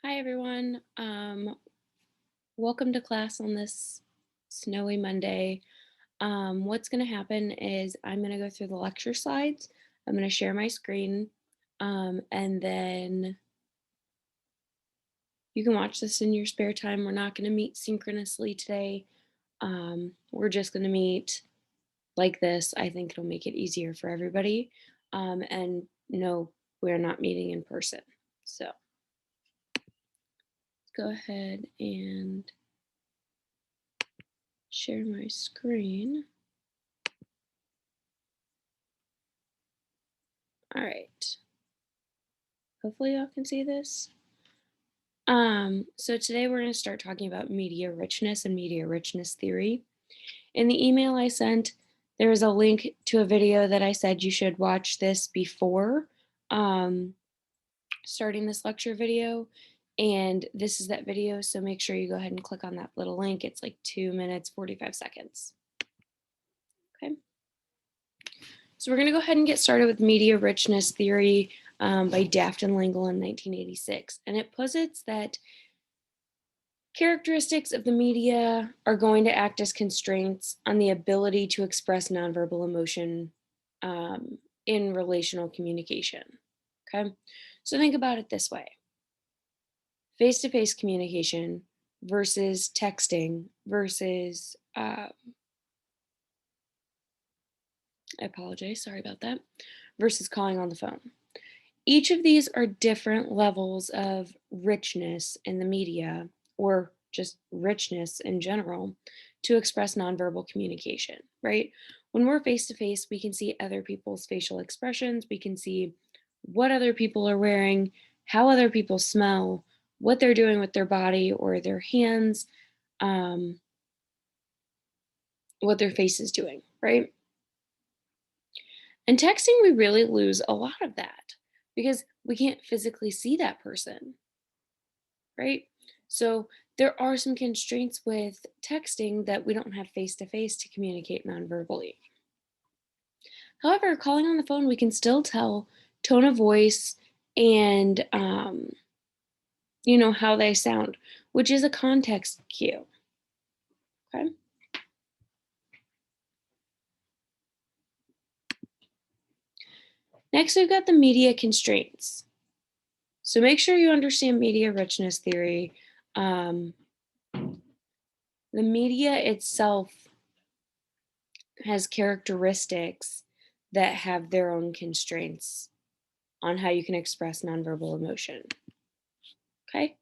Hi, everyone. Welcome to class on this snowy Monday. What's going to happen is I'm going to go through the lecture slides. I'm going to share my screen, and then you can watch this in your spare time. We're not going to meet synchronously today. We're just going to meet like this. I think it'll make it easier for everybody. And no, we're not meeting in person. So let's go ahead and share my screen. All right. Hopefully y'all can see this. So today we're going to start talking about media richness and media richness theory. In the email I sent, there is a link to a video that I said you should watch this before starting this lecture video. And this is that video, so make sure you go ahead and click on that little link. It's like 2 minutes, 45 seconds. Okay. So we're going to go ahead and get started with media richness theory by Daft and Langle in 1986. And it posits that characteristics of the media are going to act as constraints on the ability to express nonverbal emotion in relational communication. Okay, so think about it this way: face-to-face communication versus texting versus I apologize, sorry about that, versus calling on the phone. Each of these are different levels of richness in the media, or just richness in general, to express nonverbal communication, right? When we're face to face, we can see other people's facial expressions, we can see what other people are wearing, how other people smell, what they're doing with their body or their hands, what their face is doing, right? And texting, we really lose a lot of that because we can't physically see that person, right? So there are some constraints with texting that we don't have face to face to communicate non-verbally. However, calling on the phone, we can still tell tone of voice and, how they sound, which is a context cue. Okay. Next, we've got the media constraints. So make sure you understand media richness theory. The media itself has characteristics that have their own constraints on how you can express nonverbal emotion. Okay?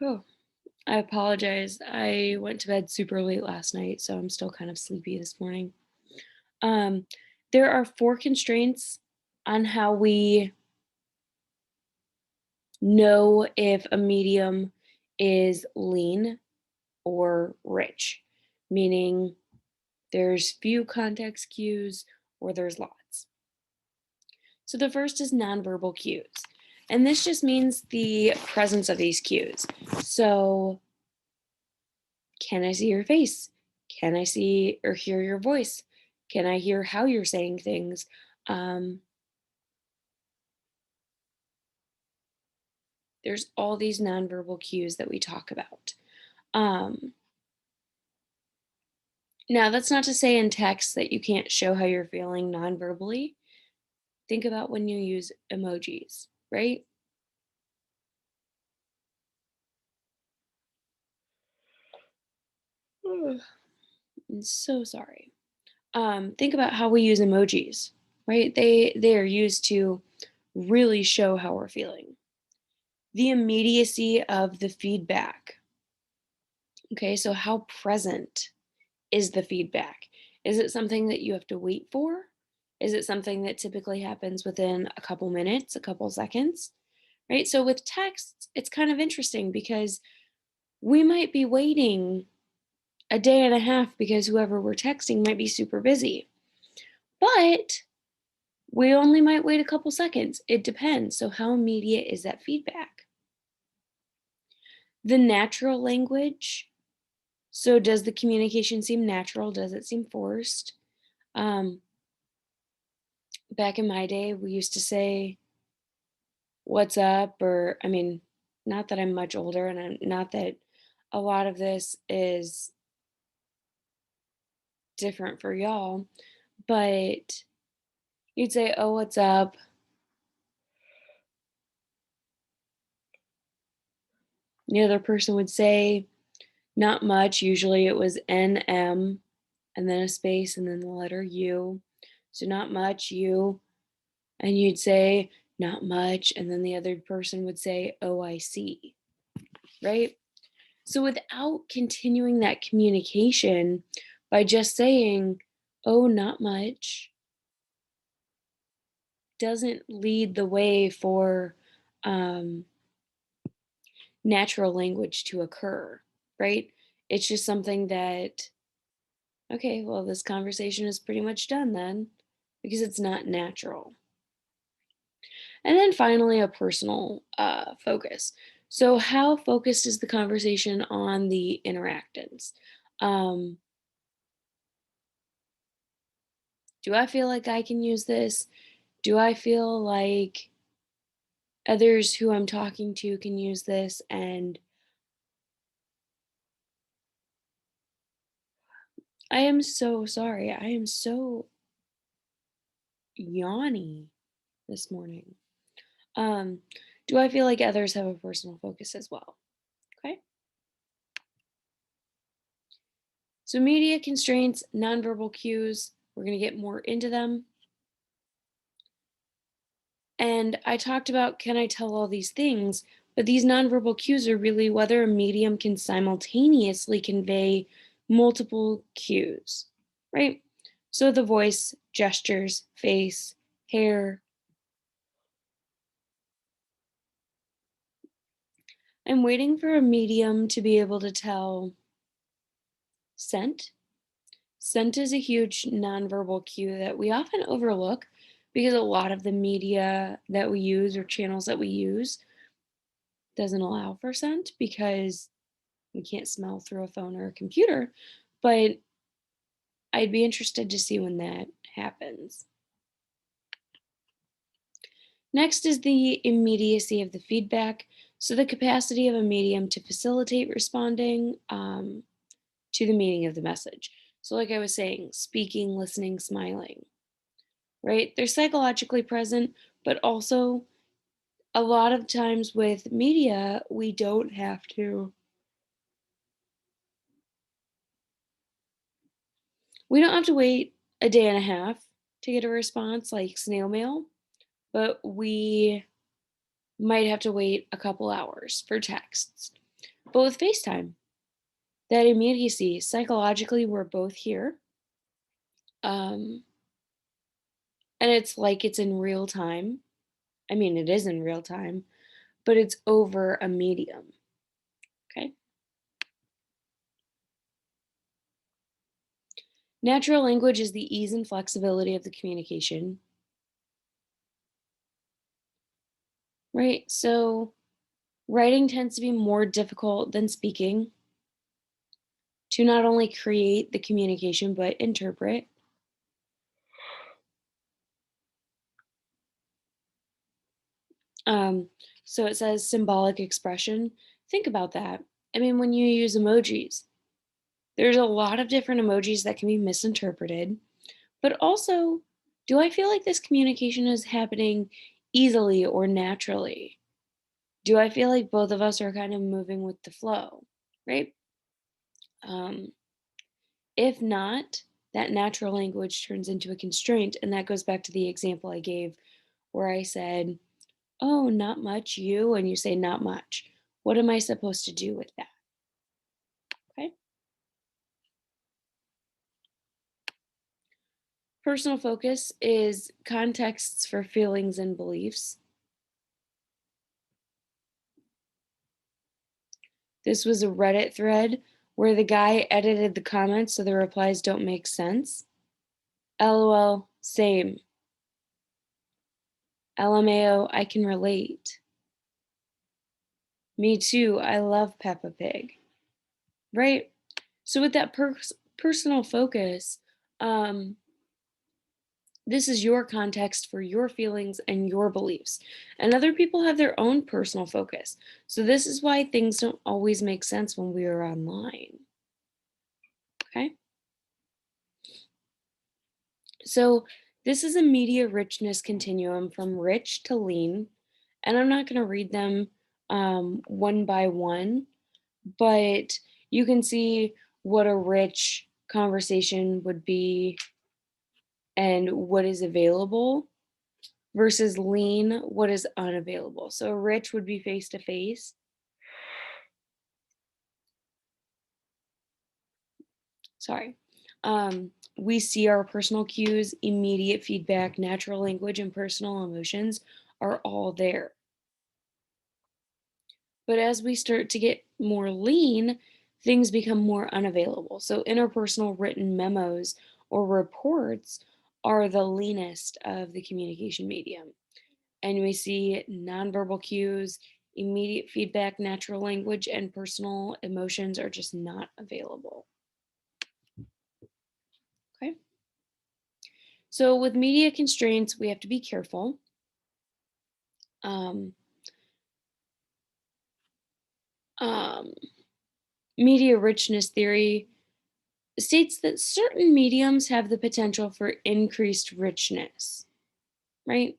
Oh, I apologize. I went to bed super late last night, so I'm still kind of sleepy this morning. There are 4 constraints on how we know if a medium is lean or rich, meaning there's few context cues or there's lots. So the first is nonverbal cues. And this just means the presence of these cues. So, can I see your face? Can I see or hear your voice? Can I hear how you're saying things? There's all these nonverbal cues that we talk about. Now, that's not to say in text that you can't show how you're feeling nonverbally. Think about when you use emojis, right? I'm so sorry. Think about how we use emojis, right? They are used to really show how we're feeling. The immediacy of the feedback. Okay, so how present is the feedback? Is it something that you have to wait for? Is it something that typically happens within a couple minutes, a couple seconds? Right? So with texts, it's kind of interesting because we might be waiting a day and a half because whoever we're texting might be super busy. But we only might wait a couple seconds. It depends. So how immediate is that feedback? The natural language. So does the communication seem natural? Does it seem forced? Back in my day, we used to say, what's up, or I mean, not that I'm much older, and not that a lot of this is different for y'all, but you'd say, "Oh, what's up?" The other person would say, "Not much." Usually it was NM and then a space and then the letter U. So, "Not much, you." And you'd say, "Not much." And then the other person would say, "Oh, I see." Right? So, without continuing that communication by just saying, "Oh, not much," doesn't lead the way for um, natural language to occur, right? It's just something that, okay, well, this conversation is pretty much done then because it's not natural. And then finally, a personal focus. So, how focused is the conversation on the interactants? Um, do I feel like I can use this? Do I feel like others who I'm talking to can use this? And I am so sorry. I am so yawny this morning. Um, do I feel like others have a personal focus as well? Okay. So, media constraints, nonverbal cues, we're going to get more into them. And I talked about can I tell all these things, but these nonverbal cues are really whether a medium can simultaneously convey multiple cues, right? So, the voice, gestures, face, hair. I'm waiting for a medium to be able to tell scent. Scent is a huge nonverbal cue that we often overlook because a lot of the media that we use or channels that we use doesn't allow for scent because we can't smell through a phone or a computer. But I'd be interested to see when that happens. Next is the immediacy of the feedback. So, the capacity of a medium to facilitate responding to the meaning of the message. So, like I was saying, speaking, listening, smiling, right? They're psychologically present, but also a lot of times with media, we don't have to wait a day and a half to get a response like snail mail, but we might have to wait a couple hours for texts. But with FaceTime, that immediacy, psychologically, we're both here. Um, and it's like it's in real time. I mean, it is in real time, but it's over a medium. Okay. Natural language is the ease and flexibility of the communication, right? So, writing tends to be more difficult than speaking to not only create the communication, but interpret. Um, so it says symbolic expression. Think about that. I mean, when you use emojis, there's a lot of different emojis that can be misinterpreted, but also, do I feel like this communication is happening easily or naturally? Do I feel like both of us are kind of moving with the flow, right? Um, if not, that natural language turns into a constraint. And that goes back to the example I gave where I said, "Oh, not much, you," and you say, "Not much." What am I supposed to do with that? Okay. Personal focus is contexts for feelings and beliefs. This was a Reddit thread where the guy edited the comments so the replies don't make sense. LOL, same. LMAO, I can relate. Me too, I love Peppa Pig. Right? So with that personal focus, um, This is your context for your feelings and your beliefs. And other people have their own personal focus. So, this is why things don't always make sense when we are online. Okay. So, this is a media richness continuum from rich to lean. And I'm not going to read them one by one, but you can see what a rich conversation would be and what is available versus lean, what is unavailable. So rich would be face to face. Sorry. We see our personal cues, immediate feedback, natural language, and personal emotions are all there. But as we start to get more lean, things become more unavailable. So interpersonal written memos or reports are the leanest of the communication medium. And we see nonverbal cues, immediate feedback, natural language, and personal emotions are just not available. Okay. So with media constraints, we have to be careful. Um, um, Media richness theory states that certain mediums have the potential for increased richness, right?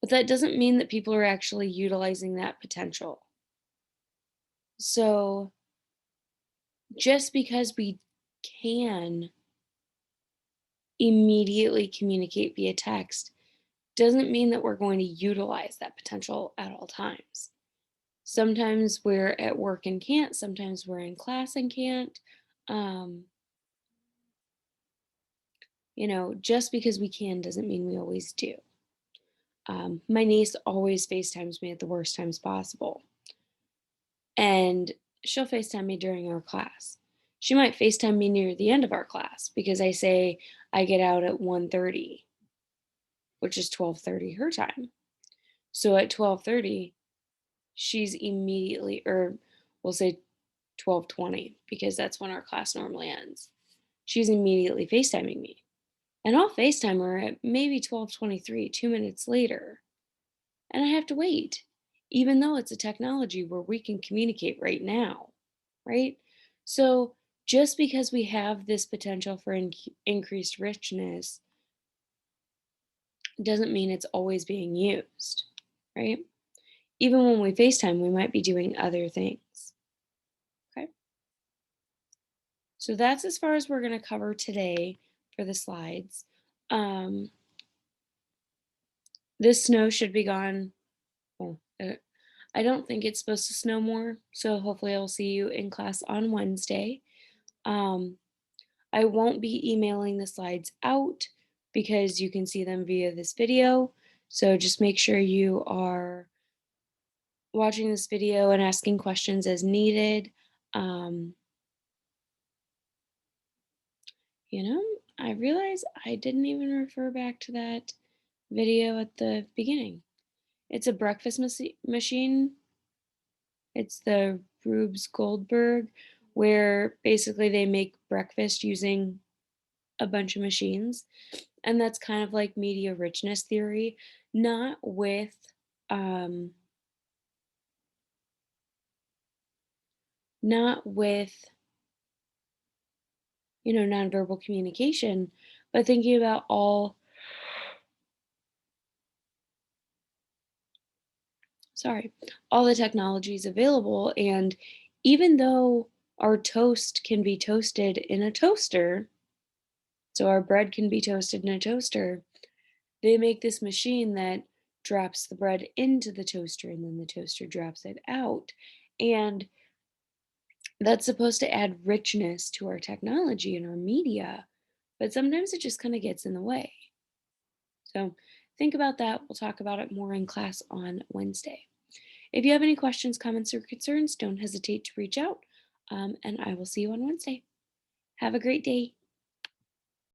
But that doesn't mean that people are actually utilizing that potential. So just because we can immediately communicate via text doesn't mean that we're going to utilize that potential at all times. Sometimes we're at work and can't, sometimes we're in class and can't. Um, just because we can doesn't mean we always do. My niece always FaceTimes me at the worst times possible. And she'll FaceTime me during our class. She might FaceTime me near the end of our class because I say I get out at 1:30, which is 12:30 her time. So at 12:30, she's immediately, or we'll say 12:20 because that's when our class normally ends. She's immediately FaceTiming me. And I'll FaceTime her at maybe 12:23, 2 minutes later. And I have to wait, even though it's a technology where we can communicate right now, right? So just because we have this potential for increased richness doesn't mean it's always being used, right? Even when we FaceTime, we might be doing other things. Okay. So that's as far as we're going to cover today for the slides. Um, this snow should be gone. Well, I don't think it's supposed to snow more. So hopefully I'll see you in class on Wednesday. Um, I won't be emailing the slides out because you can see them via this video. So just make sure you are watching this video and asking questions as needed. Um, I realize I didn't even refer back to that video at the beginning. It's a breakfast machine. It's the Rubes Goldberg, where basically they make breakfast using a bunch of machines. And that's kind of like media richness theory, not with um, not with nonverbal communication, but thinking about all the technologies available. And even though our toast can be toasted in a toaster, so our bread can be toasted in a toaster, they make this machine that drops the bread into the toaster and then the toaster drops it out. And that's supposed to add richness to our technology and our media, but sometimes it just kind of gets in the way. So think about that. We'll talk about it more in class on Wednesday. If you have any questions, comments, or concerns, don't hesitate to reach out, and I will see you on Wednesday. Have a great day.